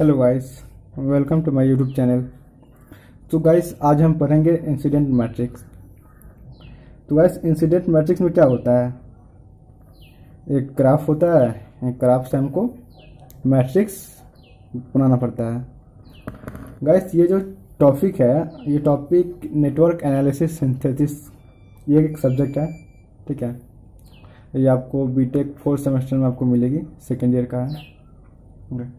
Hello guys, welcome to my YouTube channel. तो guys आज हम पढ़ेंगे इंसिडेंट मैट्रिक्स। तो गाइस इंसिडेंट मैट्रिक्स में क्या होता है, एक ग्राफ होता है। एक ग्राफ से हमको मैट्रिक्स बनाना पड़ता है। गाइस ये जो टॉपिक है, ये टॉपिक नेटवर्क एनालिसिस सिंथेसिस, ये एक सब्जेक्ट है। ठीक है, ये आपको बीटेक 4th सेमेस्टर में आपको मिलेगी, सेकेंड ईयर का है।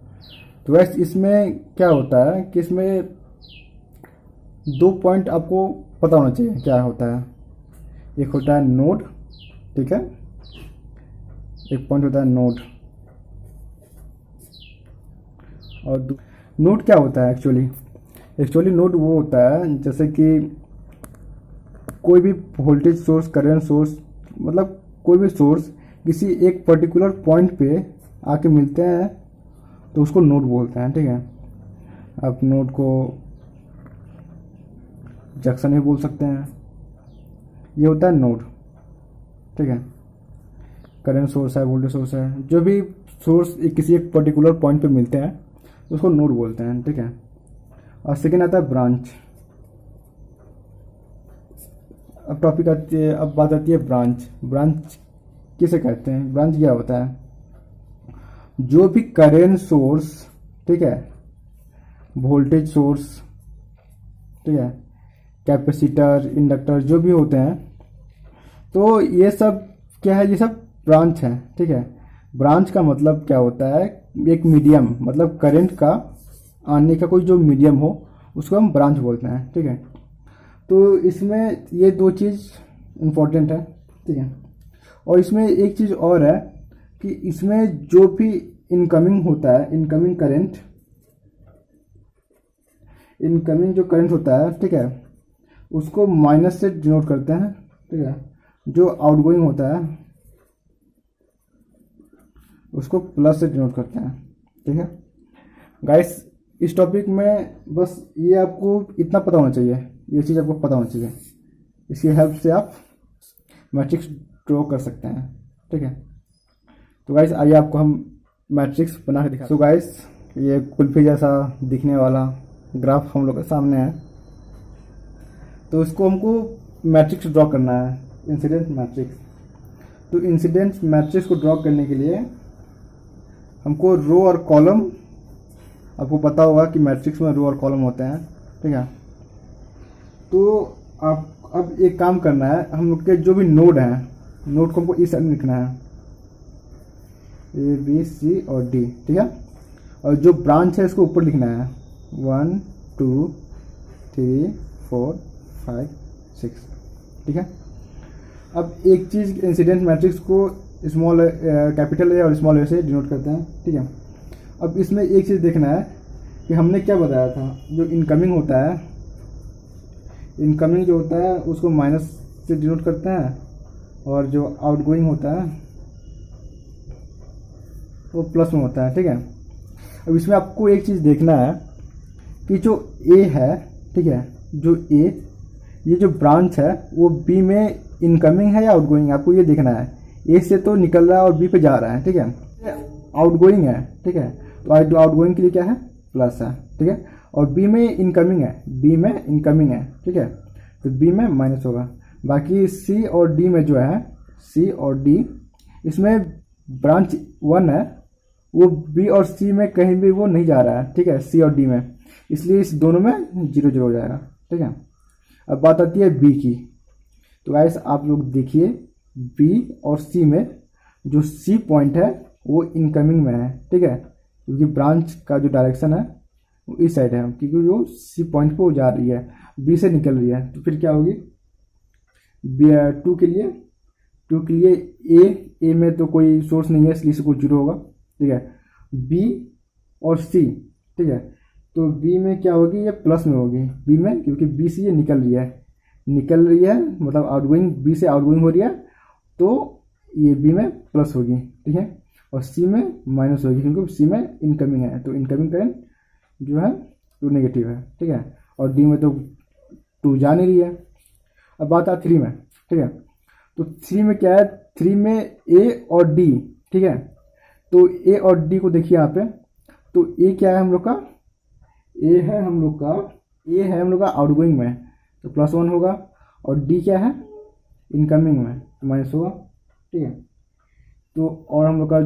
तो वैसे इसमें क्या होता है कि इसमें 2 पॉइंट आपको पता होना चाहिए क्या होता है। एक होता है नोड, ठीक है, एक पॉइंट होता है नोड। और नोड क्या होता है एक्चुअली नोड वो होता है जैसे कि कोई भी वोल्टेज सोर्स, करंट सोर्स, मतलब कोई भी सोर्स किसी एक पर्टिकुलर पॉइंट पे आके मिलते हैं तो उसको नोड बोलते हैं। ठीक है, आप नोड को जंक्शन भी बोल सकते हैं। ये होता है नोड। ठीक है, करंट सोर्स है, वोल्टेज सोर्स है, जो भी सोर्स किसी एक पर्टिकुलर पॉइंट पे मिलते हैं तो उसको नोड बोलते हैं। ठीक है, और सेकेंड आता है ब्रांच। अब टॉपिक आती है, अब बात आती है ब्रांच। ब्रांच किसे कहते हैं? ब्रांच क्या होता है, जो भी करंट सोर्स, ठीक है, वोल्टेज सोर्स, ठीक है, कैपेसिटर, इंडक्टर, जो भी होते हैं, तो ये सब क्या है, ये सब ब्रांच है। ठीक है, ब्रांच का मतलब क्या होता है, एक मीडियम, मतलब करंट का आने का कोई जो मीडियम हो उसको हम ब्रांच बोलते हैं। ठीक है, तो इसमें ये 2 चीज़ इम्पोर्टेंट है। ठीक है, और इसमें एक चीज़ और है कि इसमें जो भी इनकमिंग होता है, इनकमिंग जो करंट होता है, ठीक है, उसको माइनस से डिनोट करते हैं। ठीक है, जो आउटगोइंग होता है उसको प्लस से डिनोट करते हैं। ठीक है गाइस, इस टॉपिक में बस ये आपको इतना पता होना चाहिए, ये चीज़ आपको पता होना चाहिए। इसकी हेल्प से आप मैट्रिक्स ड्रॉ कर सकते हैं। ठीक है, तो गाइस आइए आपको हम मैट्रिक्स बना के दिखा। तो गाइस ये कुल्फी जैसा दिखने वाला ग्राफ हम लोग के सामने है, तो इसको हमको मैट्रिक्स ड्रॉ करना है, इंसिडेंट मैट्रिक्स। तो इंसिडेंट मैट्रिक्स को ड्रॉ करने के लिए हमको रो और कॉलम, आपको पता होगा कि मैट्रिक्स में रो और कॉलम होते हैं। ठीक है, तो आप अब एक काम करना है, हम लोग के जो भी नोड हैं, नोड को हमको इस साइड में लिखना है, ए बी सी और डी। ठीक है, और जो ब्रांच है इसको ऊपर लिखना है, 1 2 3 4 5 6। ठीक है, अब एक चीज़, इंसिडेंट मैट्रिक्स को स्मॉल कैपिटल ए और स्मॉल ए से डिनोट करते हैं। ठीक है, अब इसमें एक चीज़ देखना है कि हमने क्या बताया था, जो इनकमिंग होता है, इनकमिंग जो होता है उसको माइनस से डिनोट करते हैं, और जो आउटगोइंग होता है वो प्लस में होता है। ठीक है, अब इसमें आपको एक चीज़ देखना है कि जो ए है, ठीक है, जो ए, ये जो ब्रांच है वो बी में इनकमिंग है या आउटगोइंग है, आपको ये देखना है। ए से तो निकल रहा है और बी पे जा रहा है। ठीक है, आउटगोइंग है। ठीक है, तो आउटगोइंग के लिए क्या है, प्लस है। ठीक है, और बी में इनकमिंग है, बी में इनकमिंग है। ठीक है, तो बी में माइनस होगा। बाकी सी और डी में जो है, सी और डी, इसमें ब्रांच 1 है, वो बी और सी में कहीं भी वो नहीं जा रहा है। ठीक है, सी और डी में, इसलिए इस दोनों में 0 0 हो जाएगा। ठीक है, अब बात आती है बी की। तो गाइस आप लोग देखिए, बी और सी में जो सी पॉइंट है वो इनकमिंग में है। ठीक है, क्योंकि ब्रांच का जो डायरेक्शन है वो इस साइड है, क्योंकि वो सी पॉइंट पे वो जा रही है, बी से निकल रही है। तो फिर क्या होगी, टू के लिए ए में तो कोई सोर्स नहीं है, इसलिए इसको 0 होगा। ठीक है, बी और सी, ठीक है, तो बी में क्या होगी, ये प्लस में होगी बी में, क्योंकि बी से ये निकल रही है, मतलब आउटगोइंग, बी से आउटगोइंग हो रही है, तो ये बी में प्लस होगी। ठीक है, और सी में माइनस होगी, क्योंकि सी में इनकमिंग है, तो इनकमिंग करंट जो है तो नेगेटिव है। ठीक है, और डी में तो 2 जा नहीं रही है। अब बात है 3 में। ठीक है, तो 3 में क्या है, 3 में ए और डी। ठीक है, तो ए और डी को देखिए यहाँ पे, तो ए क्या है हम लोग का, ए है हम लोग का आउटगोइंग में, तो +1 होगा। और डी क्या है, इनकमिंग में, तो माइनस होगा, ठीक है। तो और हम लोग का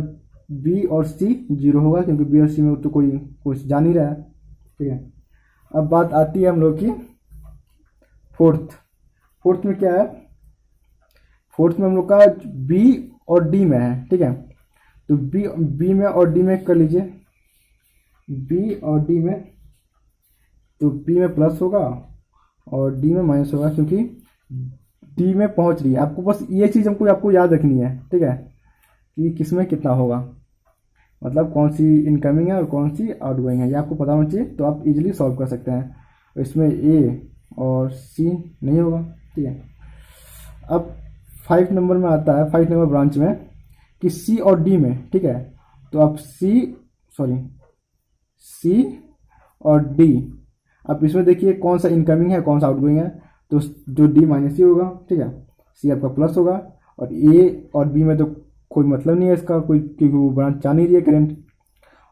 बी और सी 0 होगा, क्योंकि बी और सी में तो कोई कुछ जा नहीं रहा है, ठीक है। अब बात आती है हम लोग की फोर्थ में क्या है, फोर्थ में हम लोग का बी और डी में है, ठीक है। तो बी में और डी में कर लीजिए, बी और डी में, तो बी में प्लस होगा और डी में माइनस होगा, क्योंकि डी में पहुंच रही है। आपको बस ये चीज़ आपको याद रखनी है, ठीक है, कि किस में कितना होगा, मतलब कौन सी इनकमिंग है और कौन सी आउटगोइंग है, ये आपको पता होना चाहिए, तो आप इजीली सॉल्व कर सकते हैं। इसमें ए और सी नहीं होगा, ठीक है। अब 5 नंबर में आता है, 5 नंबर ब्रांच में, कि सी और डी में, ठीक है। तो आप सी और डी, अब इसमें देखिए कौन सा इनकमिंग है कौन सा आउटगोइंग है, तो जो डी माइनस सी होगा, ठीक है। सी आपका प्लस होगा, और ए और बी में तो कोई मतलब नहीं है इसका, कोई, क्योंकि वो ब्रांच जा नहीं रही है करंट।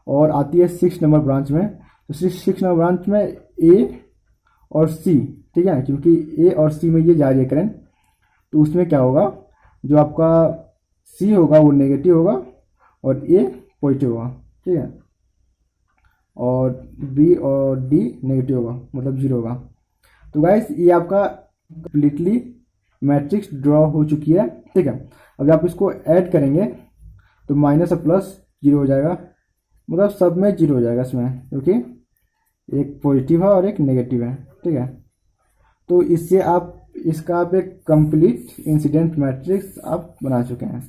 और आती है 6 नंबर ब्रांच में, तो 6 नंबर ब्रांच में ए और सी, ठीक है, क्योंकि ए और सी में ये जा रही है करंट, तो उसमें क्या होगा, जो आपका सी होगा वो नेगेटिव होगा और ए पॉजिटिव होगा, ठीक है। और बी और डी नेगेटिव होगा, मतलब 0 होगा। तो गाइस ये आपका कंप्लीटली मैट्रिक्स ड्रॉ हो चुकी है, ठीक है। अभी आप इसको ऐड करेंगे तो माइनस और प्लस 0 हो जाएगा, मतलब सब में 0 हो जाएगा इसमें, क्योंकि एक पॉजिटिव है और एक नेगेटिव है, ठीक है। तो इससे इसका आप एक कंप्लीट इंसिडेंट मैट्रिक्स आप बना चुके हैं।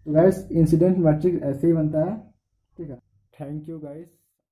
तो गाइस इंसिडेंट मैट्रिक्स ऐसे ही बनता है, ठीक है। Thank you guys.